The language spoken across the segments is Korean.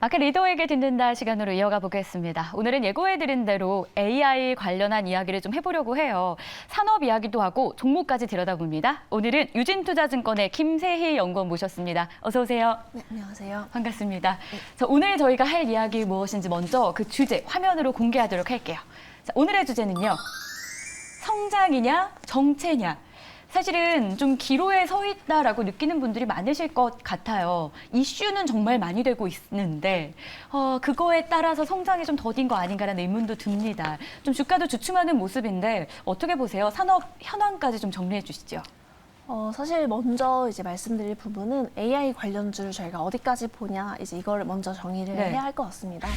마켓 리더에게 듣는다 시간으로 이어가 보겠습니다. 오늘은 예고해드린 대로 AI 관련한 이야기를 좀 해보려고 해요. 산업 이야기도 하고 종목까지 들여다봅니다. 오늘은 유진투자증권의 김세희 연구원 모셨습니다. 어서 오세요. 네, 안녕하세요. 반갑습니다. 자, 오늘 저희가 할 이야기 무엇인지 먼저 그 주제 화면으로 공개하도록 할게요. 자, 오늘의 주제는요. 성장이냐 정체냐. 사실은 좀 기로에 서 있다라고 느끼는 분들이 많으실 것 같아요. 이슈는 정말 많이 되고 있는데 그거에 따라서 성장이 좀 더딘 거 아닌가라는 의문도 듭니다. 좀 주가도 주춤하는 모습인데 어떻게 보세요? 산업 현황까지 좀 정리해 주시죠. 사실 먼저 이제 말씀드릴 부분은 AI 관련주를 저희가 어디까지 보냐 이제 이걸 먼저 정의를 네. 해야 할 것 같습니다.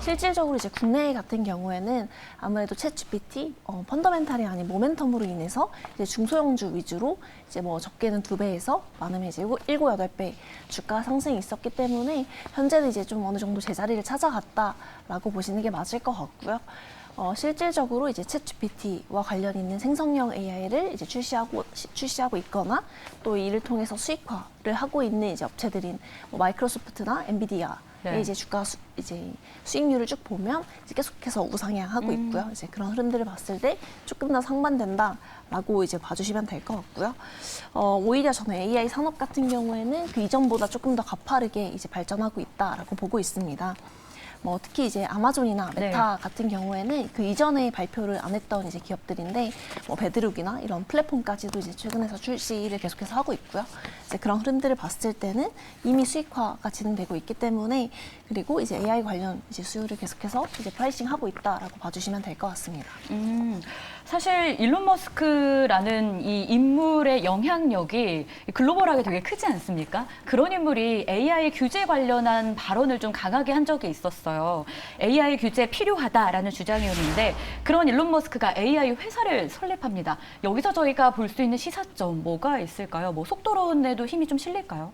실질적으로 이제 국내 같은 경우에는 아무래도 챗GPT 펀더멘탈이 아닌 모멘텀으로 인해서 이제 중소형주 위주로 이제 뭐 적게는 2배에서 많으면 이제 7, 8배 주가 상승이 있었기 때문에 현재는 이제 좀 어느 정도 제자리를 찾아갔다라고 보시는 게 맞을 것 같고요. 실질적으로 이제 챗GPT와 관련 있는 생성형 AI를 이제 출시하고 있거나 또 이를 통해서 수익화를 하고 있는 이제 업체들인 뭐 마이크로소프트나 엔비디아의 네. 이제 이제 수익률을 쭉 보면 이제 계속해서 우상향하고 있고요. 이제 그런 흐름들을 봤을 때 조금 더 상반된다라고 이제 봐주시면 될 것 같고요. 오히려 저는 AI 산업 같은 경우에는 그 이전보다 조금 더 가파르게 이제 발전하고 있다라고 보고 있습니다. 뭐 특히 이제 아마존이나 메타 같은 경우에는 그 이전에 발표를 안 했던 이제 기업들인데 뭐 베드룩이나 이런 플랫폼까지도 이제 최근에서 출시를 계속해서 하고 있고요. 이제 그런 흐름들을 봤을 때는 이미 수익화가 진행되고 있기 때문에 그리고 이제 AI 관련 이제 수요를 계속해서 이제 프라이싱하고 있다라고 봐주시면 될 것 같습니다. 사실 일론 머스크라는 이 인물의 영향력이 글로벌하게 되게 크지 않습니까? 그런 인물이 AI 규제 관련한 발언을 좀 강하게 한 적이 있었어요. AI 규제 필요하다라는 주장이었는데 그런 일론 머스크가 AI 회사를 설립합니다. 여기서 저희가 볼 수 있는 시사점 뭐가 있을까요? 뭐 속도론에도 힘이 좀 실릴까요?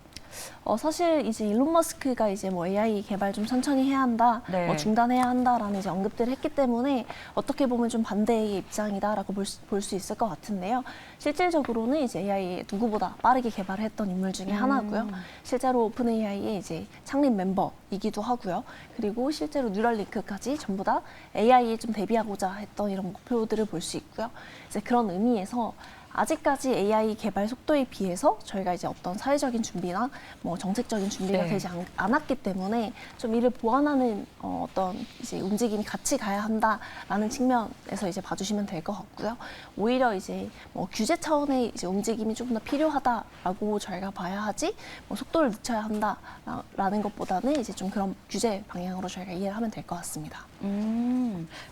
사실 이제 일론 머스크가 이제 뭐 AI 개발 좀 천천히 해야 한다, 네. 뭐 중단해야 한다라는 이제 언급들을 했기 때문에 어떻게 보면 좀 반대의 입장이다라고 볼 수 있을 것 같은데요. 실질적으로는 이제 AI 누구보다 빠르게 개발을 했던 인물 중에 하나고요. 실제로 오픈 AI의 이제 창립 멤버이기도 하고요. 그리고 실제로 뉴럴링크까지 전부 다 AI에 좀 대비하고자 했던 이런 목표들을 볼 수 있고요. 이제 그런 의미에서 아직까지 AI 개발 속도에 비해서 저희가 이제 어떤 사회적인 준비나 뭐 정책적인 준비가 네. 되지 않았기 때문에 좀 이를 보완하는 어떤 이제 움직임이 같이 가야 한다라는 측면에서 이제 봐주시면 될 것 같고요. 오히려 이제 뭐 규제 차원의 이제 움직임이 조금 더 필요하다라고 저희가 봐야 하지 뭐 속도를 늦춰야 한다라는 것보다는 이제 좀 그런 규제 방향으로 저희가 이해를 하면 될 것 같습니다.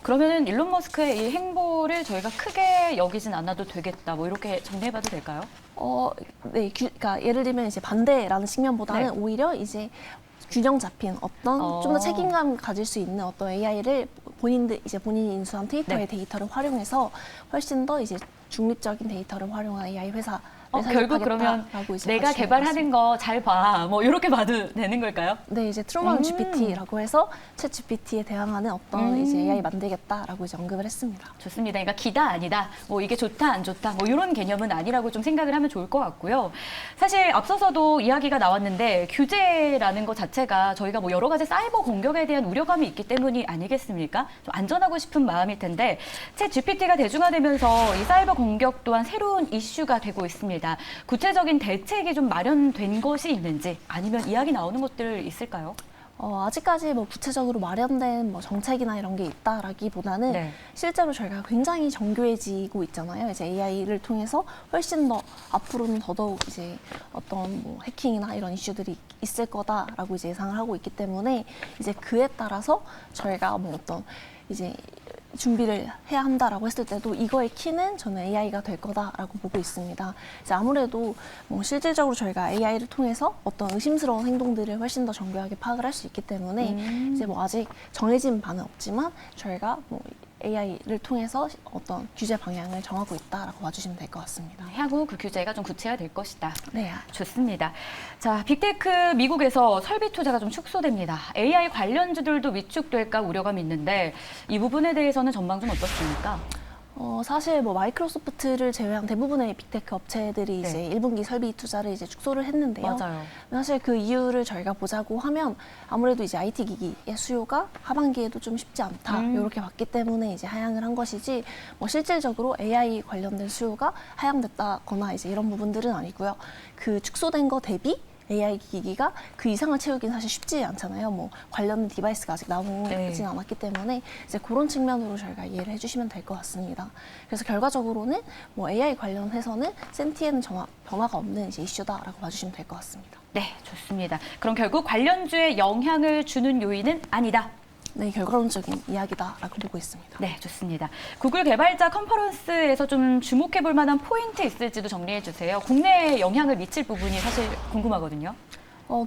그러면은 일론 머스크의 이 행보를 저희가 크게 여기진 않아도 되겠다. 뭐 이렇게 정리해봐도 될까요? 네, 그러니까 예를 들면 이제 반대라는 측면보다는 네. 오히려 이제 균형 잡힌 어떤 좀 더 책임감 가질 수 있는 어떤 AI를 본인이 인수한 트위터의 네. 데이터를 활용해서 훨씬 더 이제 중립적인 데이터를 활용한 AI 회사. 결국 그러면 내가 개발하는 거 잘 봐. 뭐 이렇게 봐도 되는 걸까요? 네, 이제 트루먼 GPT라고 해서 챗 GPT에 대항하는 어떤 이제 AI 만들겠다라고 이제 언급을 했습니다. 좋습니다. 그러니까 기다 아니다. 뭐 이게 좋다 안 좋다. 뭐 이런 개념은 아니라고 좀 생각을 하면 좋을 것 같고요. 사실 앞서서도 이야기가 나왔는데 규제라는 것 자체가 저희가 뭐 여러 가지 사이버 공격에 대한 우려감이 있기 때문이 아니겠습니까? 좀 안전하고 싶은 마음일 텐데 챗 GPT가 대중화되면서 이 사이버 공격 또한 새로운 이슈가 되고 있습니다. 구체적인 대책이 좀 마련된 것이 있는지 아니면 이야기 나오는 것들 있을까요? 아직까지 뭐 구체적으로 마련된 뭐 정책이나 이런 게 있다라기보다는 네. 실제로 저희가 굉장히 정교해지고 있잖아요. 이제 AI를 통해서 훨씬 더 앞으로는 더더욱 이제 어떤 뭐 해킹이나 이런 이슈들이 있을 거다라고 이제 예상을 하고 있기 때문에 이제 그에 따라서 저희가 뭐 어떤 이제 준비를 해야 한다라고 했을 때도 이거의 키는 저는 AI가 될 거다라고 보고 있습니다. 이제 아무래도 뭐 실질적으로 저희가 AI를 통해서 어떤 의심스러운 행동들을 훨씬 더 정교하게 파악을 할 수 있기 때문에 이제 뭐 아직 정해진 바는 없지만 저희가 뭐 AI를 통해서 어떤 규제 방향을 정하고 있다라고 봐주시면 될 것 같습니다. 향후 그 규제가 좀 구체화될 것이다. 네. 좋습니다. 자, 빅테크 미국에서 설비 투자가 좀 축소됩니다. AI 관련주들도 위축될까 우려감이 있는데 이 부분에 대해서는 전망 좀 어떻습니까? 사실 뭐 마이크로소프트를 제외한 대부분의 빅테크 업체들이 네. 이제 1분기 설비 투자를 이제 축소를 했는데요. 맞아요. 사실 그 이유를 저희가 보자고 하면 아무래도 이제 IT 기기의 수요가 하반기에도 좀 쉽지 않다 이렇게 봤기 때문에 이제 하향을 한 것이지 뭐 실질적으로 AI 관련된 수요가 하향됐다거나 이제 이런 부분들은 아니고요. 그 축소된 거 대비 AI 기기가 그 이상을 채우긴 사실 쉽지 않잖아요. 뭐 관련 디바이스가 아직 나오진 않았기 때문에 이제 그런 측면으로 저희가 이해를 해주시면 될 것 같습니다. 그래서 결과적으로는 뭐 AI 관련해서는 센티에는 변화가 없는 이제 이슈다라고 봐주시면 될 것 같습니다. 네, 좋습니다. 그럼 결국 관련주에 영향을 주는 요인은 아니다. 네, 결과론적인 이야기다라고 보고 있습니다. 네, 좋습니다. 구글 개발자 컨퍼런스에서 좀 주목해 볼 만한 포인트 있을지도 정리해 주세요. 국내에 영향을 미칠 부분이 사실 궁금하거든요.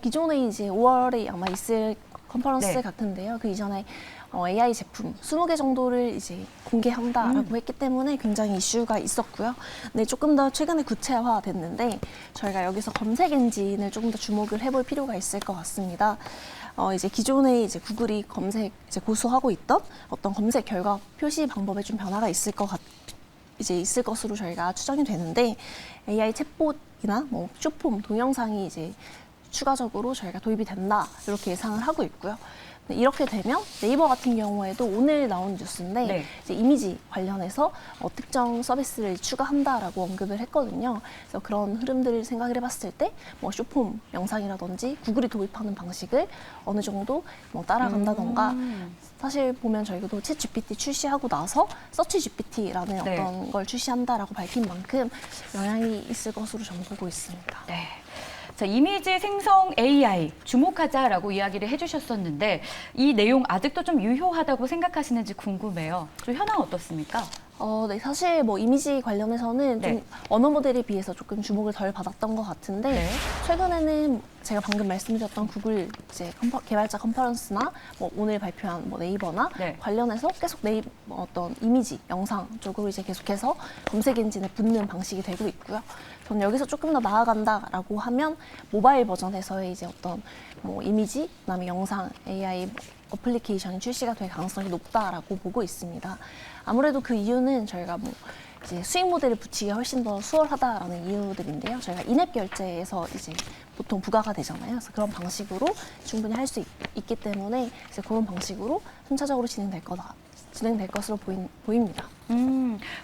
기존에 이제 5월에 아마 있을 컨퍼런스 네. 같은데요. 그 이전에 AI 제품 20개 정도를 이제 공개한다라고 했기 때문에 굉장히 이슈가 있었고요. 네, 조금 더 최근에 구체화됐는데 저희가 여기서 검색 엔진을 조금 더 주목을 해볼 필요가 있을 것 같습니다. 이제 기존에 이제 구글이 검색 이제 고수하고 있던 어떤 검색 결과 표시 방법에 좀 변화가 있을 것으로 저희가 추정이 되는데 AI 챗봇이나 뭐 쇼폼 동영상이 이제 추가적으로 저희가 도입이 된다 이렇게 예상을 하고 있고요. 이렇게 되면 네이버 같은 경우에도 오늘 나온 뉴스인데 네. 이제 이미지 관련해서 특정 서비스를 추가한다라고 언급을 했거든요. 그래서 그런 흐름들을 생각을 해봤을 때 뭐 쇼폼 영상이라든지 구글이 도입하는 방식을 어느 정도 뭐 따라간다던가 사실 보면 저희도 챗 GPT 출시하고 나서 서치 GPT라는 네. 어떤 걸 출시한다라고 밝힌 만큼 영향이 있을 것으로 저는 보고 있습니다. 네. 자, 이미지 생성 AI 주목하자라고 이야기를 해주셨었는데 이 내용 아직도 좀 유효하다고 생각하시는지 궁금해요. 좀 현황 어떻습니까? 네, 사실 뭐 이미지 관련해서는 네. 좀 언어 모델에 비해서 조금 주목을 덜 받았던 것 같은데 네. 최근에는 제가 방금 말씀드렸던 구글 이제 개발자 컨퍼런스나 뭐 오늘 발표한 뭐 네이버나 네. 관련해서 계속 어떤 이미지, 영상 쪽으로 이제 계속해서 검색 엔진에 붙는 방식이 되고 있고요. 저는 여기서 조금 더 나아간다라고 하면 모바일 버전에서의 이제 어떤 뭐 이미지, 그다음에 영상, AI 어플리케이션이 출시가 될 가능성이 높다라고 보고 있습니다. 아무래도 그 이유는 저희가 뭐 이제 수익 모델을 붙이기가 훨씬 더 수월하다라는 이유들인데요. 저희가 인앱 결제에서 이제 보통 부과가 되잖아요. 그래서 그런 방식으로 충분히 할 수 있기 때문에 이제 그런 방식으로 순차적으로 진행될 것으로 보입니다.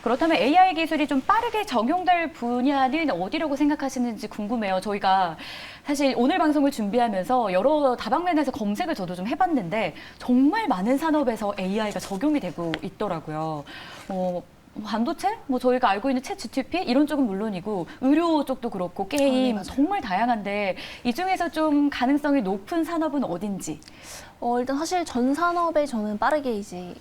그렇다면 AI 기술이 좀 빠르게 적용될 분야는 어디라고 생각하시는지 궁금해요. 저희가 사실 오늘 방송을 준비하면서 여러 다방면에서 검색을 저도 좀 해봤는데 정말 많은 산업에서 AI가 적용이 되고 있더라고요. 반도체? 뭐 저희가 알고 있는 챗 GTP 이런 쪽은 물론이고 의료 쪽도 그렇고 게임 네, 정말 다양한데 이 중에서 좀 가능성이 높은 산업은 어딘지. 일단 사실 전 산업에 저는 빠르게 이제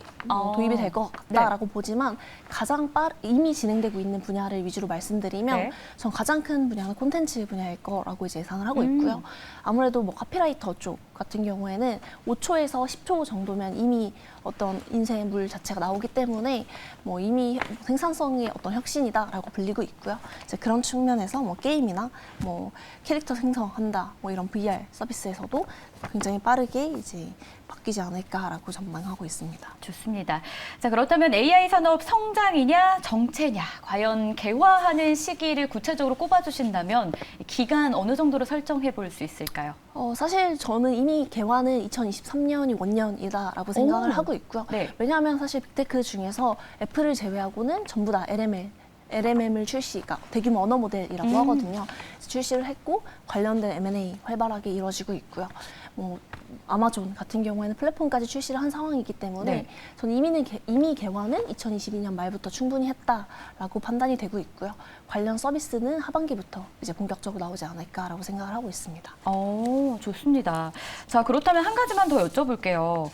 도입이 될 것 같다라고 보지만 가장 이미 진행되고 있는 분야를 위주로 말씀드리면 네. 전 가장 큰 분야는 콘텐츠 분야일 거라고 이제 예상을 하고 있고요. 아무래도 뭐 카피라이터 쪽 같은 경우에는 5초에서 10초 정도면 이미 어떤 인쇄 물 자체가 나오기 때문에 뭐 이미 생산성의 어떤 혁신이다라고 불리고 있고요. 이제 그런 측면에서 뭐 게임이나 뭐 캐릭터 생성한다 뭐 이런 VR 서비스에서도 굉장히 빠르게 이제 바뀌지 않을까라고 전망하고 있습니다. 좋습니다. 자, 그렇다면 AI 산업 성장이냐 정체냐 과연 개화하는 시기를 구체적으로 꼽아주신다면 기간 어느 정도로 설정해 볼 수 있을까요? 사실 저는 이미 개화는 2023년이 원년이다라고 생각을 하고 있고요. 네. 왜냐하면 사실 빅테크 중에서 애플을 제외하고는 전부 다 LMM을 출시가 대규모 언어 모델이라고 하거든요. 출시를 했고 관련된 M&A 활발하게 이루어지고 있고요. 뭐 아마존 같은 경우에는 플랫폼까지 출시를 한 상황이기 때문에 네. 저는 이미 개화는 2022년 말부터 충분히 했다라고 판단이 되고 있고요. 관련 서비스는 하반기부터 이제 본격적으로 나오지 않을까라고 생각을 하고 있습니다. 좋습니다. 자, 그렇다면 한 가지만 더 여쭤볼게요.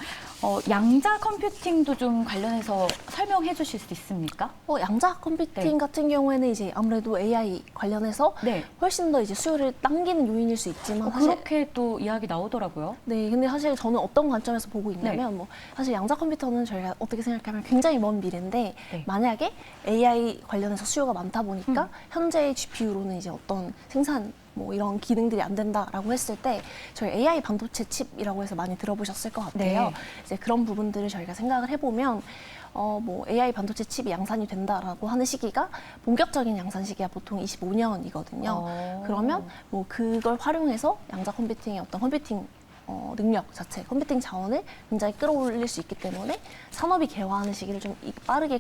양자 컴퓨팅도 좀 관련해서 설명해 주실 수 있습니까? 양자 컴퓨팅 네. 같은 경우에는 이제 아무래도 AI 관련해서 네. 훨씬 더 이제 수요를 당기는 요인일 수 있지만 사실 그렇게 또 이야기 나오더라고요. 네, 근데 사실 저는 어떤 관점에서 보고 있냐면 뭐 사실 양자 컴퓨터는 저희가 어떻게 생각하면 굉장히 먼 미래인데 네. 만약에 AI 관련해서 수요가 많다 보니까 현재의 GPU로는 이제 어떤 생산 뭐 이런 기능들이 안 된다라고 했을 때 저희 AI 반도체 칩이라고 해서 많이 들어보셨을 것 같아요. 네. 이제 그런 부분들을 저희가 생각을 해보면 뭐 AI 반도체 칩이 양산이 된다라고 하는 시기가 본격적인 양산 시기가 보통 25년이거든요. 그러면 뭐 그걸 활용해서 양자 컴퓨팅의 어떤 컴퓨팅 능력 자체, 컴퓨팅 자원을 굉장히 끌어올릴 수 있기 때문에 산업이 개화하는 시기를 좀 빠르게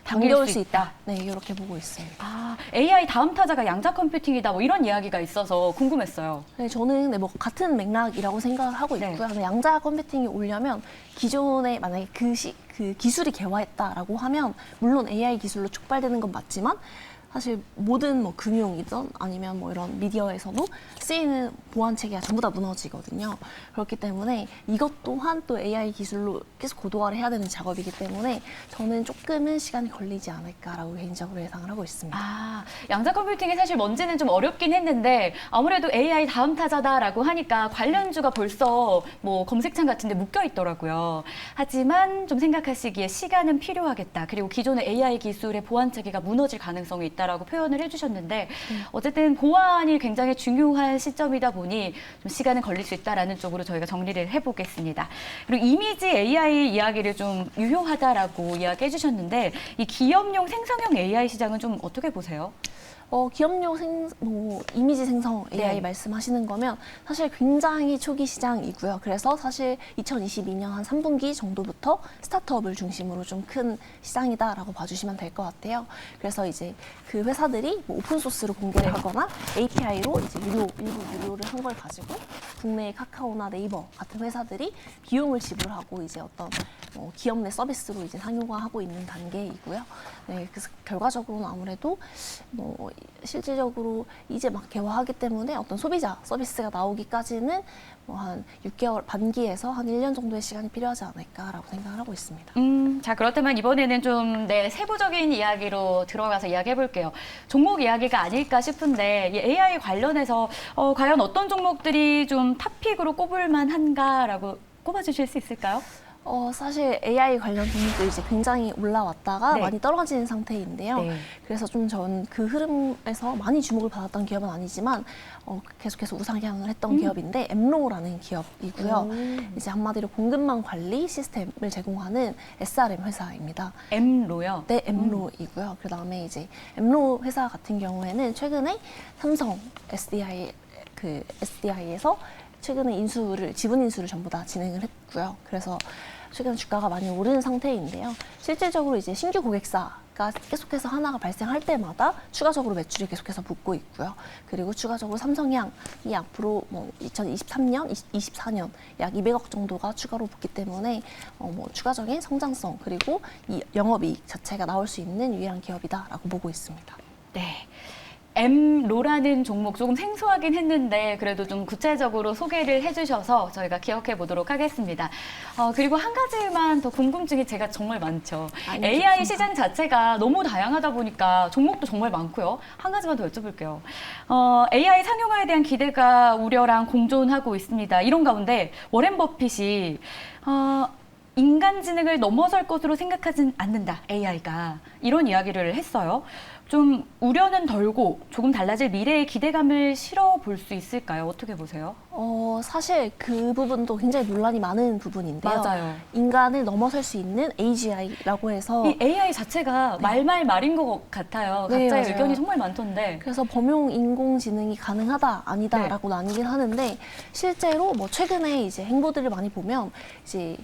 당겨올 수 있다. 네, 이렇게 보고 있습니다. 아, AI 다음 타자가 양자 컴퓨팅이다. 뭐 이런 이야기가 있어서 궁금했어요. 네, 저는 뭐 같은 맥락이라고 생각을 하고 네. 있고요. 근데 양자 컴퓨팅이 오려면 기존에 만약에 그 기술이 개화했다라고 하면 물론 AI 기술로 촉발되는 건 맞지만 사실 모든 뭐 금융이든 아니면 뭐 이런 미디어에서도 쓰이는 보안 체계가 전부 다 무너지거든요. 그렇기 때문에 이것 또한 또 AI 기술로 계속 고도화를 해야 되는 작업이기 때문에 저는 조금은 시간이 걸리지 않을까라고 개인적으로 예상을 하고 있습니다. 아, 양자 컴퓨팅이 사실 뭔지는 좀 어렵긴 했는데 아무래도 AI 다음 타자다라고 하니까 관련주가 벌써 뭐 검색창 같은 데 묶여 있더라고요. 하지만 좀 생각하시기에 시간은 필요하겠다. 그리고 기존의 AI 기술의 보안 체계가 무너질 가능성이 있다라고 표현을 해주셨는데 어쨌든 보안이 굉장히 중요한 시점이다 보니 좀 시간은 걸릴 수 있다라는 쪽으로 저희가 정리를 해보겠습니다. 그리고 이미지 AI 이야기를 좀 유효하다라고 이야기해 주셨는데 이 기업용 생성형 AI 시장은 좀 어떻게 보세요? 기업용 이미지 생성 AI 네. 말씀하시는 거면 사실 굉장히 초기 시장이고요. 그래서 사실 2022년 한 3분기 정도부터 스타트업을 중심으로 좀 큰 시장이다라고 봐주시면 될 것 같아요. 그래서 이제 그 회사들이 뭐 오픈소스로 공개를 하거나 API로 이제 일부 유료를 한 걸 가지고 국내의 카카오나 네이버 같은 회사들이 비용을 지불하고 이제 어떤 기업 내 서비스로 이제 상용화하고 있는 단계이고요. 네, 그래서 결과적으로는 아무래도 뭐 실질적으로 이제 막 개화하기 때문에 어떤 소비자 서비스가 나오기까지는 뭐 한 6개월 반기에서 한 1년 정도의 시간이 필요하지 않을까라고 생각을 하고 있습니다. 자, 그렇다면 이번에는 좀 세부적인 이야기로 들어가서 이야기해 볼게요. 종목 이야기가 아닐까 싶은데 이 AI 관련해서 과연 어떤 종목들이 좀 탑픽으로 꼽을 만한가라고 꼽아주실 수 있을까요? 사실 AI 관련 종목도 이제 굉장히 올라왔다가 네. 많이 떨어지는 상태인데요. 네. 그래서 좀 전 그 흐름에서 많이 주목을 받았던 기업은 아니지만 계속해서 우상향을 했던 기업인데 엠로라는 기업이고요. 이제 한마디로 공급망 관리 시스템을 제공하는 SRM 회사입니다. 엠로요? 네, 엠로이고요. 그다음에 이제 엠로 회사 같은 경우에는 최근에 삼성 SDI에서 최근에 지분 인수를 전부 다 진행을 했고요. 그래서 최근 주가가 많이 오르는 상태인데요. 실질적으로 이제 신규 고객사가 계속해서 하나가 발생할 때마다 추가적으로 매출이 계속해서 붙고 있고요. 그리고 추가적으로 삼성향이 앞으로 뭐 2023년, 24년 약 200억 정도가 추가로 붙기 때문에 뭐 추가적인 성장성 그리고 이 영업이익 자체가 나올 수 있는 유일한 기업이다라고 보고 있습니다. 네. 엠로라는 종목 조금 생소하긴 했는데 그래도 좀 구체적으로 소개를 해주셔서 저희가 기억해 보도록 하겠습니다. 그리고 한 가지만 더 궁금증이 제가 정말 많죠. AI 좋습니다. 시장 자체가 너무 다양하다 보니까 종목도 정말 많고요. 한 가지만 더 여쭤볼게요. AI 상용화에 대한 기대가 우려랑 공존하고 있습니다. 이런 가운데 워렌 버핏이 인간지능을 넘어설 것으로 생각하진 않는다, AI가. 이런 이야기를 했어요. 좀 우려는 덜고 조금 달라질 미래의 기대감을 실어볼 수 있을까요? 어떻게 보세요? 사실 그 부분도 굉장히 논란이 많은 부분인데요. 맞아요. 인간을 넘어설 수 있는 AGI라고 해서 이 AI 자체가 말인 것 같아요. 네, 각자의 맞아요. 의견이 정말 많던데. 그래서 범용 인공지능이 가능하다 아니다라고 나뉘긴 하는데 실제로 뭐 최근에 이제 행보들을 많이 보면 이제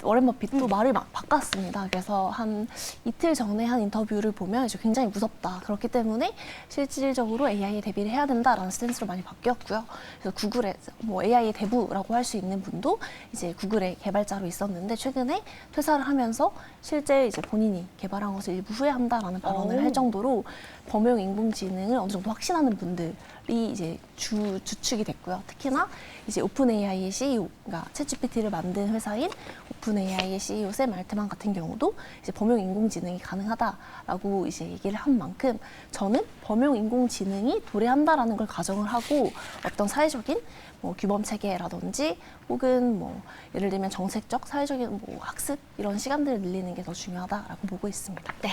워렌 버핏도 말을 막 바꿨습니다. 그래서 한 이틀 전에 한 인터뷰를 보면 이제 굉장히 무섭다. 그렇기 때문에 실질적으로 AI에 대비를 해야 된다라는 스탠스로 많이 바뀌었고요. 그래서 구글의 뭐 AI의 대부라고 할 수 있는 분도 이제 구글의 개발자로 있었는데 최근에 퇴사를 하면서 실제 이제 본인이 개발한 것을 일부 후회한다라는 발언을 할 정도로 범용 인공지능을 어느 정도 확신하는 분들이 이제 주축이 됐고요. 특히나 이제 오픈 AI의 CEO가 챗GPT를 만든 회사인 오픈 AI의 CEO 샘 알트만 같은 경우도 이제 범용 인공지능이 가능하다라고 이제 얘기를 한 만큼 저는 범용 인공지능이 도래한다라는 걸 가정을 하고 어떤 사회적인 뭐 규범 체계라든지 혹은 뭐 예를 들면 정책적 사회적인 뭐 학습 이런 시간들을 늘리는 게 더 중요하다라고 보고 있습니다. 네,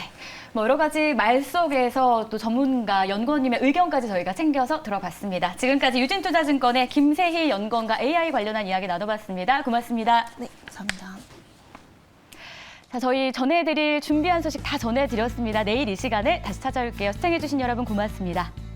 뭐 여러 가지 말 속에서 또 전문가 연구원님의 의견까지 저희가 챙겨서 들어봤습니다. 지금까지 유진투자증권의 김세희 연구원과 AI 관련한 이야기 나눠봤습니다. 고맙습니다. 네, 감사합니다. 자, 저희 전해드릴 준비한 소식 다 전해드렸습니다. 내일 이 시간에 다시 찾아올게요. 시청해주신 여러분 고맙습니다.